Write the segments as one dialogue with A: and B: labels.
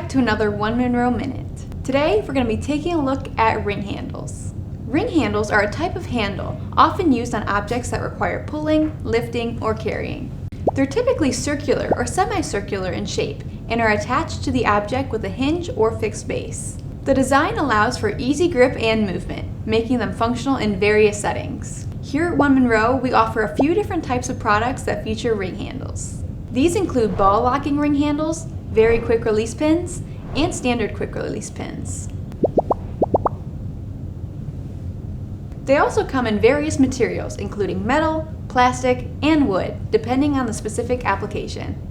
A: back to another OneMonroe Minute. Today, we're going to be taking a look at ring handles. Ring handles are a type of handle often used on objects that require pulling, lifting, or carrying. They're typically circular or semicircular in shape and are attached to the object with a hinge or fixed base. The design allows for easy grip and movement, making them functional in various settings. Here at OneMonroe, we offer a few different types of products that feature ring handles. These include ball locking ring handles, very quick release pins, and standard quick release pins. They also come in various materials, including metal, plastic, and wood, depending on the specific application.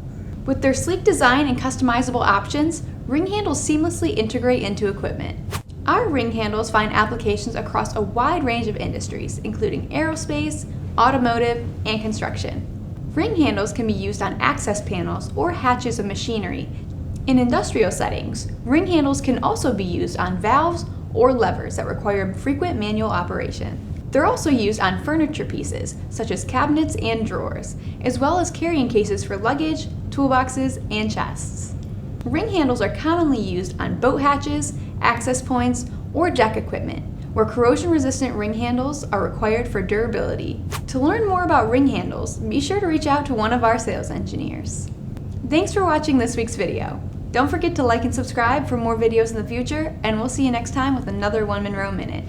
A: With their sleek design and customizable options, ring handles seamlessly integrate into equipment. Our ring handles find applications across a wide range of industries, including aerospace, automotive, and construction. Ring handles can be used on access panels or hatches of machinery. In industrial settings, ring handles can also be used on valves or levers that require frequent manual operation. They're also used on furniture pieces, such as cabinets and drawers, as well as carrying cases for luggage, toolboxes, and chests. Ring handles are commonly used on boat hatches, access points, or deck equipment, where corrosion-resistant ring handles are required for durability. To learn more about ring handles, be sure to reach out to one of our sales engineers. Thanks for watching this week's video. Don't forget to like and subscribe for more videos in the future, and we'll see you next time with another OneMonroe Minute.